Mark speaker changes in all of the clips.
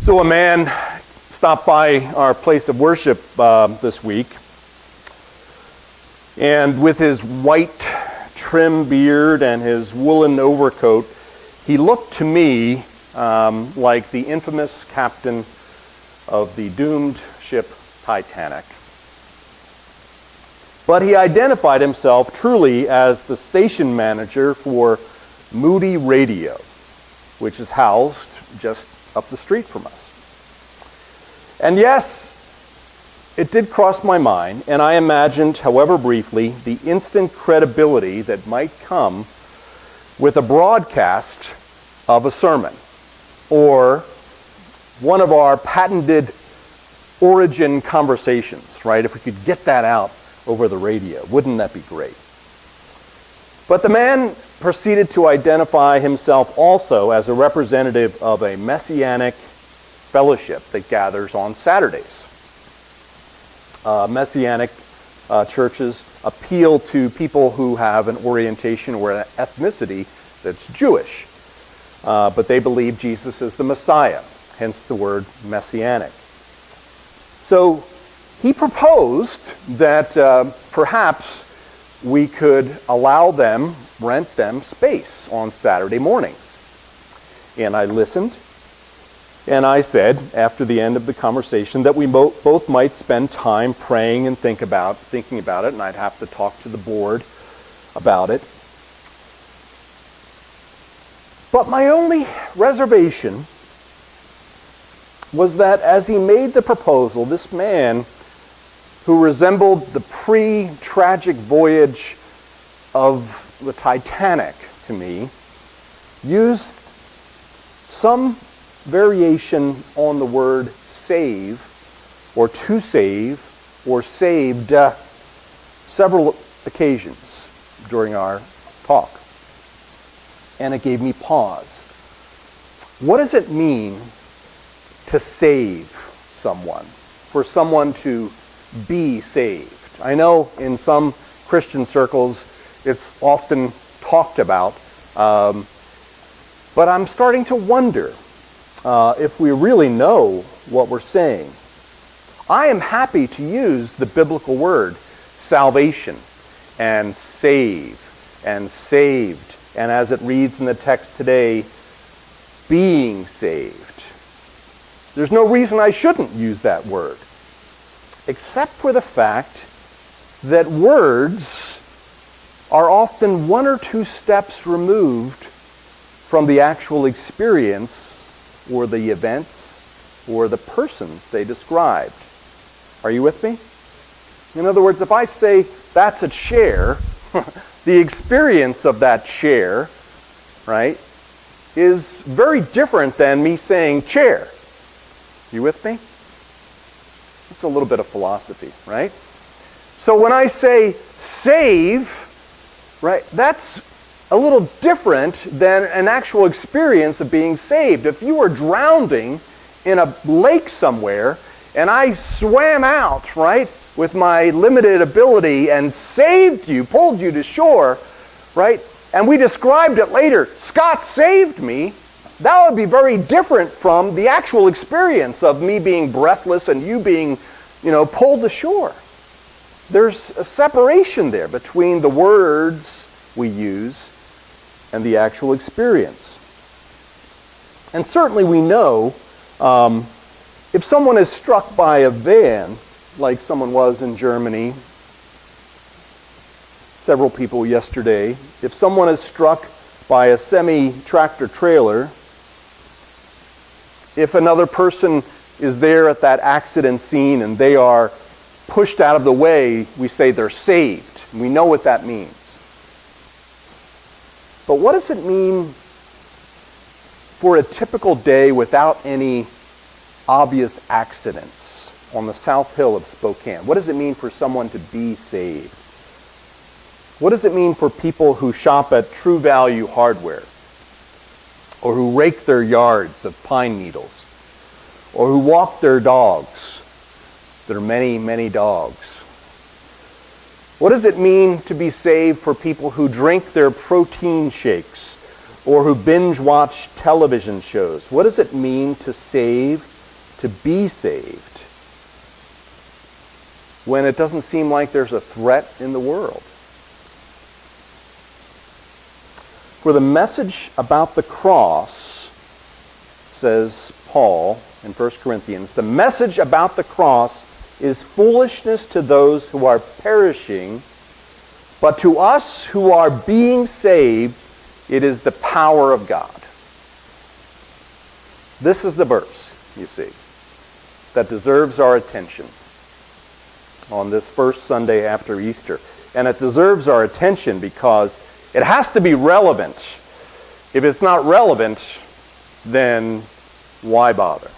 Speaker 1: So a man stopped by our place of worship this week, and with his white trim beard and his woolen overcoat, he looked to me like the infamous captain of the doomed ship Titanic. But he identified himself truly as the station manager for Moody Radio, which is housed just up the street from us. And yes, it did cross my mind, and I imagined, however briefly, the instant credibility that might come with a broadcast of a sermon, or one of our patented origin conversations, right? If we could get that out over the radio, wouldn't that be great? But the man proceeded to identify himself also as a representative of a messianic fellowship that gathers on Saturdays. Messianic churches appeal to people who have an orientation or an ethnicity that's Jewish, but they believe Jesus is the Messiah, hence the word messianic. So he proposed that perhaps we could rent them space on Saturday mornings. And I listened, and I said, after the end of the conversation, that we both might spend time praying and thinking about it, and I'd have to talk to the board about it. But my only reservation was that as he made the proposal, this man, who resembled the pre-tragic voyage of the Titanic to me, used some variation on the word save, or to save, or saved several occasions during our talk. And it gave me pause. What does it mean to save someone? For someone to be saved? I know in some Christian circles it's often talked about, but I'm starting to wonder if we really know what we're saying. I am happy to use the biblical word salvation and save and saved, and as it reads in the text today, being saved. There's no reason I shouldn't use that word, except for the fact that words are often one or two steps removed from the actual experience or the events or the persons they described. Are you with me? In other words, if I say that's a chair, the experience of that chair, right, is very different than me saying chair. You with me? It's a little bit of philosophy, right? So when I say save, right, that's a little different than an actual experience of being saved. If you were drowning in a lake somewhere and I swam out, right, with my limited ability and saved you, pulled you to shore, right, and we described it later, Scott saved me, that would be very different from the actual experience of me being breathless and you being, pulled ashore. There's a separation there between the words we use and the actual experience. And certainly we know if someone is struck by a van, like someone was in Germany, several people yesterday, if someone is struck by a semi-tractor trailer, if another person is there at that accident scene and they are pushed out of the way, we say they're saved. We know what that means. But what does it mean for a typical day without any obvious accidents on the South Hill of Spokane? What does it mean for someone to be saved? What does it mean for people who shop at True Value Hardware, or who rake their yards of pine needles, or who walk their dogs? There are many, many dogs. What does it mean to be saved for people who drink their protein shakes or who binge watch television shows? What does it mean to save to be saved when it doesn't seem like there's a threat in the world? For the message about the cross, says Paul in 1 Corinthians, the message about the cross is foolishness to those who are perishing, but to us who are being saved, it is the power of God. This is the verse, you see, that deserves our attention on this first Sunday after Easter. And it deserves our attention because it has to be relevant. If it's not relevant, then why bother?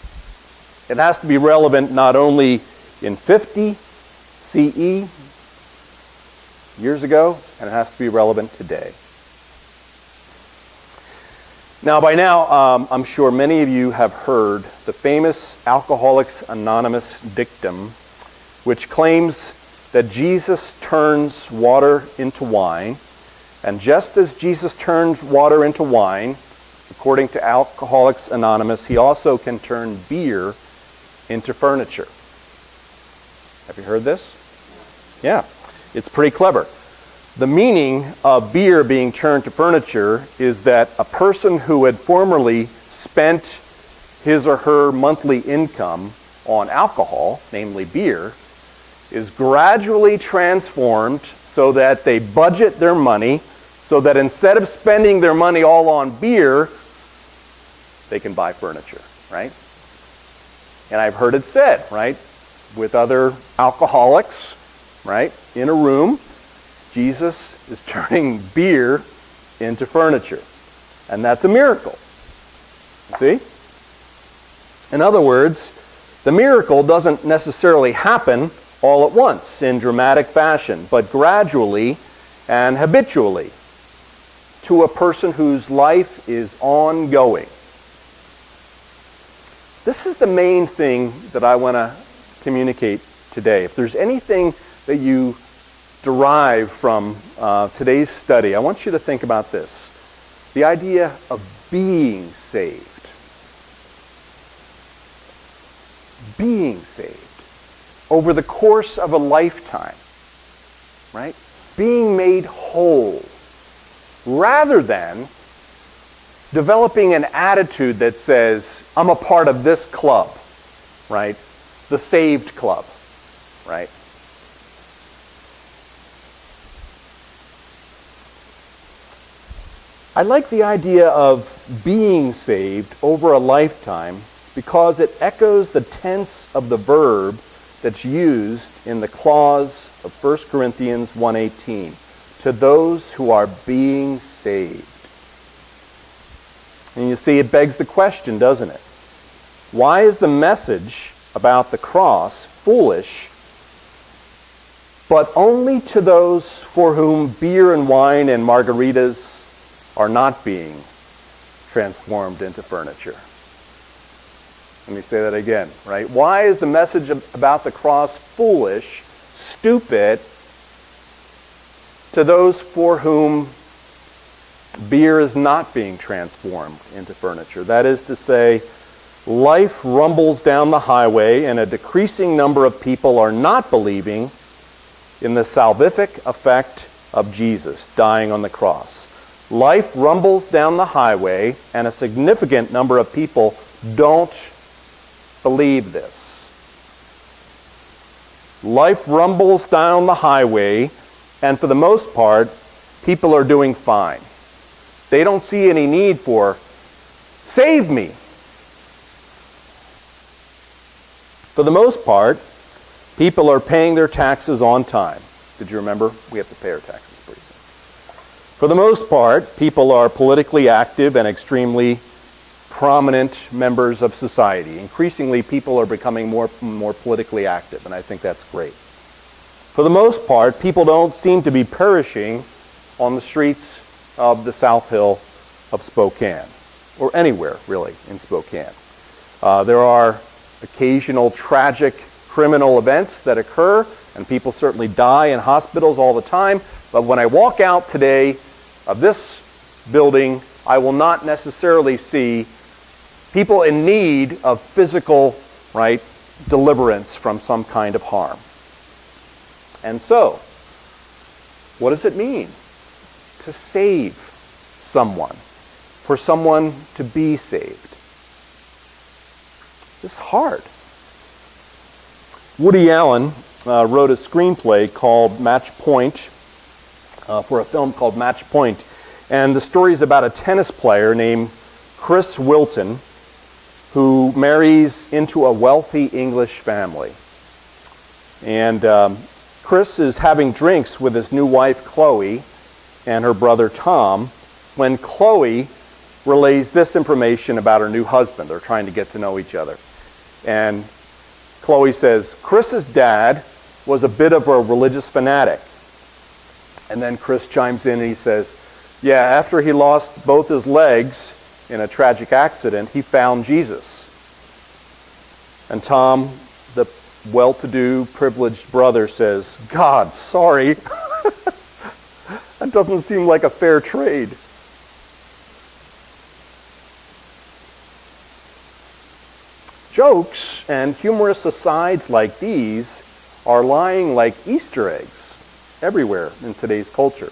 Speaker 1: It has to be relevant not only in 50 CE, years ago, and it has to be relevant today. Now, by now, I'm sure many of you have heard the famous Alcoholics Anonymous dictum, which claims that Jesus turns water into wine, and just as Jesus turns water into wine, according to Alcoholics Anonymous, he also can turn beer into furniture. Have you heard this? Yeah, it's pretty clever. The meaning of beer being turned to furniture is that a person who had formerly spent his or her monthly income on alcohol, namely beer, is gradually transformed so that they budget their money, so that instead of spending their money all on beer, they can buy furniture, right? And I've heard it said, right, with other alcoholics, right, in a room, Jesus is turning beer into furniture. And that's a miracle. See? In other words, the miracle doesn't necessarily happen all at once in dramatic fashion, but gradually and habitually to a person whose life is ongoing. This is the main thing that I want to communicate today. If there's anything that you derive from today's study, I want you to think about this. The idea of being saved. Being saved over the course of a lifetime, right? Being made whole, rather than developing an attitude that says, I'm a part of this club, right? The saved club, right? I like the idea of being saved over a lifetime because it echoes the tense of the verb that's used in the clause of 1 Corinthians 1:18, to those who are being saved. And you see, it begs the question, doesn't it? Why is the message about the cross foolish, but only to those for whom beer and wine and margaritas are not being transformed into furniture? Let me say that again, right? Why is the message about the cross foolish, stupid, to those for whom beer is not being transformed into furniture? That is to say, life rumbles down the highway and a decreasing number of people are not believing in the salvific effect of Jesus dying on the cross. Life rumbles down the highway and a significant number of people don't believe this. Life rumbles down the highway, and for the most part, people are doing fine. They don't see any need for, save me. For the most part, people are paying their taxes on time. Did you remember? We have to pay our taxes pretty soon. For the most part, people are politically active and extremely prominent members of society. Increasingly, people are becoming more politically active, and I think that's great. For the most part, people don't seem to be perishing on the streets of the South Hill of Spokane, or anywhere, really, in Spokane. There are occasional tragic criminal events that occur, and people certainly die in hospitals all the time, but when I walk out today of this building, I will not necessarily see people in need of physical right? Deliverance from some kind of harm. And so, what does it mean to save someone? For someone to be saved? It's hard. Woody Allen wrote a screenplay called Match Point, for a film called Match Point. And the story is about a tennis player named Chris Wilton who marries into a wealthy English family. And Chris is having drinks with his new wife, Chloe, and her brother, Tom, when Chloe relays this information about her new husband. They're trying to get to know each other. And Chloe says, Chris's dad was a bit of a religious fanatic. And then Chris chimes in and he says, yeah, after he lost both his legs in a tragic accident, he found Jesus. And Tom, the well-to-do, privileged brother, says, God, sorry. That doesn't seem like a fair trade. Jokes and humorous asides like these are lying like Easter eggs everywhere in today's culture.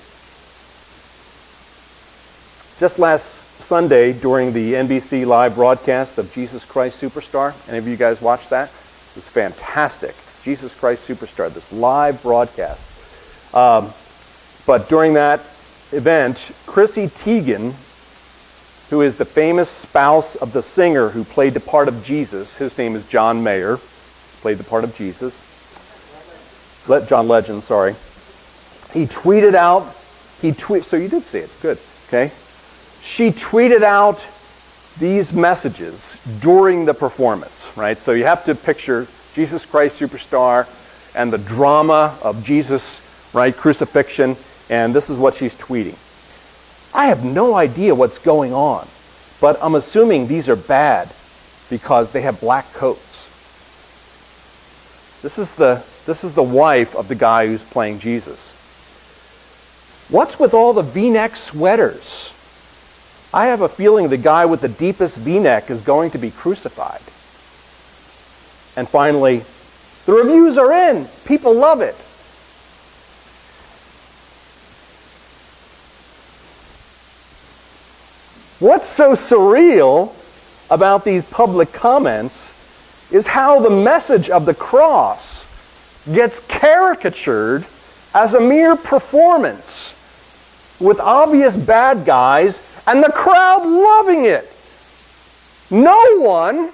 Speaker 1: Just last Sunday, during the NBC live broadcast of Jesus Christ Superstar, any of you guys watched that? It was fantastic. Jesus Christ Superstar, this live broadcast. But during that event, Chrissy Teigen, who is the famous spouse of the singer who played the part of Jesus, his name is John Mayer, played the part of Jesus. John Legend, sorry. He tweeted out, so you did see it, good, okay. She tweeted out these messages during the performance, right? So you have to picture Jesus Christ Superstar and the drama of Jesus, right, crucifixion, and this is what she's tweeting. I have no idea what's going on, but I'm assuming these are bad because they have black coats. This is the wife of the guy who's playing Jesus. What's with all the V-neck sweaters? I have a feeling the guy with the deepest V-neck is going to be crucified. And finally, the reviews are in. People love it. What's so surreal about these public comments is how the message of the cross gets caricatured as a mere performance with obvious bad guys and the crowd loving it. No one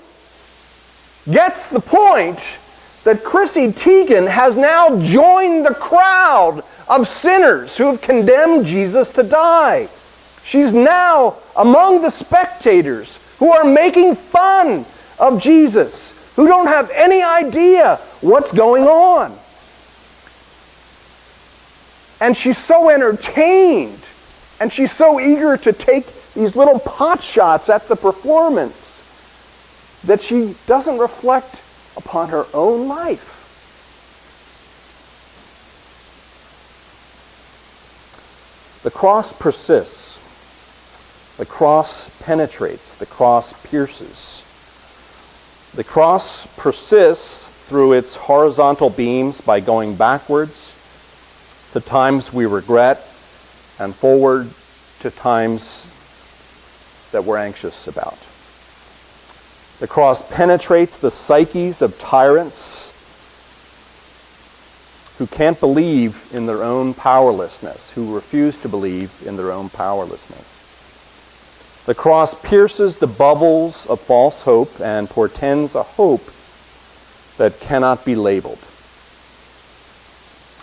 Speaker 1: gets the point that Chrissy Teigen has now joined the crowd of sinners who have condemned Jesus to die. She's now among the spectators who are making fun of Jesus, who don't have any idea what's going on. And she's so entertained, and she's so eager to take these little pot shots at the performance that she doesn't reflect upon her own life. The cross persists. The cross penetrates. The cross pierces. The cross persists through its horizontal beams by going backwards to times we regret and forward to times that we're anxious about. The cross penetrates the psyches of tyrants who can't believe in their own powerlessness, who refuse to believe in their own powerlessness. The cross pierces the bubbles of false hope and portends a hope that cannot be labeled.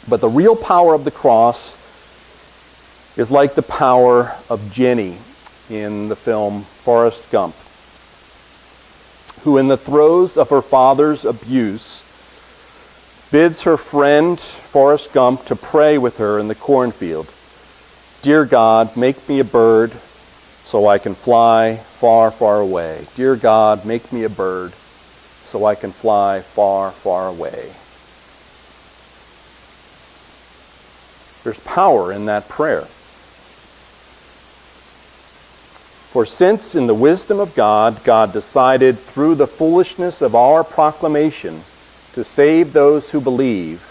Speaker 1: But the real power of the cross is like the power of Jenny in the film Forrest Gump, who in the throes of her father's abuse bids her friend Forrest Gump to pray with her in the cornfield. Dear God, make me a bird so I can fly far, far away. Dear God, make me a bird so I can fly far, far away. There's power in that prayer. For since in the wisdom of God, God decided through the foolishness of our proclamation to save those who believe.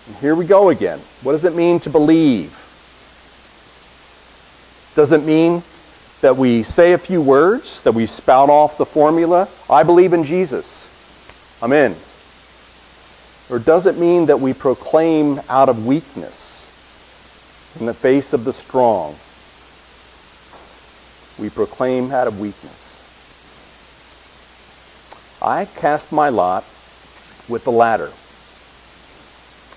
Speaker 1: And here we go again. What does it mean to believe? Does it mean that we say a few words, that we spout off the formula, I believe in Jesus, I'm in? Or does it mean that we proclaim out of weakness in the face of the strong? We proclaim out of weakness. I cast my lot with the latter,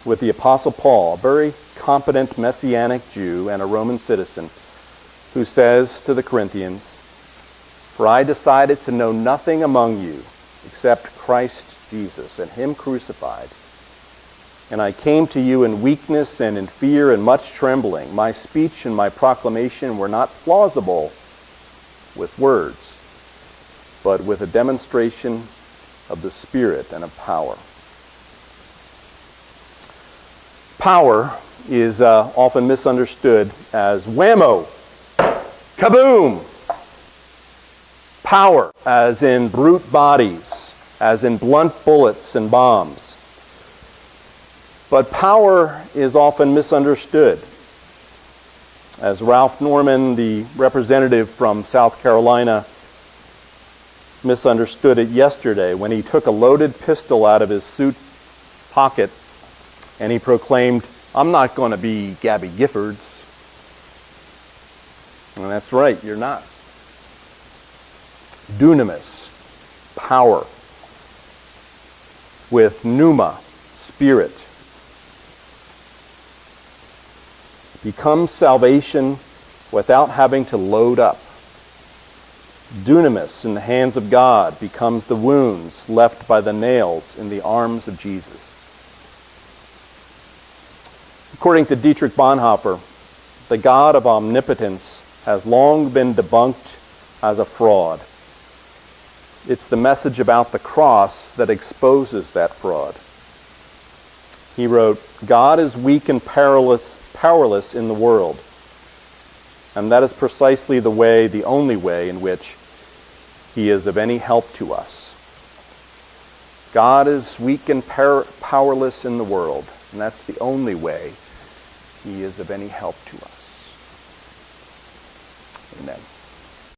Speaker 1: with the Apostle Paul, a very competent Messianic Jew and a Roman citizen, who says to the Corinthians, "For I decided to know nothing among you except Christ Jesus and Him crucified. And I came to you in weakness and in fear and much trembling. My speech and my proclamation were not plausible with words, but with a demonstration of the Spirit and of power." Power is often misunderstood as whammo, kaboom. Power, as in brute bodies, as in blunt bullets and bombs. But power is often misunderstood. As Ralph Norman, the representative from South Carolina, misunderstood it yesterday when he took a loaded pistol out of his suit pocket and he proclaimed, "I'm not going to be Gabby Giffords." And that's right, you're not. Dunamis, power, with pneuma, spirit, becomes salvation without having to load up. Dunamis in the hands of God becomes the wounds left by the nails in the arms of Jesus. According to Dietrich Bonhoeffer, the God of omnipotence has long been debunked as a fraud. It's the message about the cross that exposes that fraud. He wrote, "God is weak and powerless in the world. And that is precisely the only way in which He is of any help to us." God is weak and powerless in the world, and that's the only way He is of any help to us. Amen.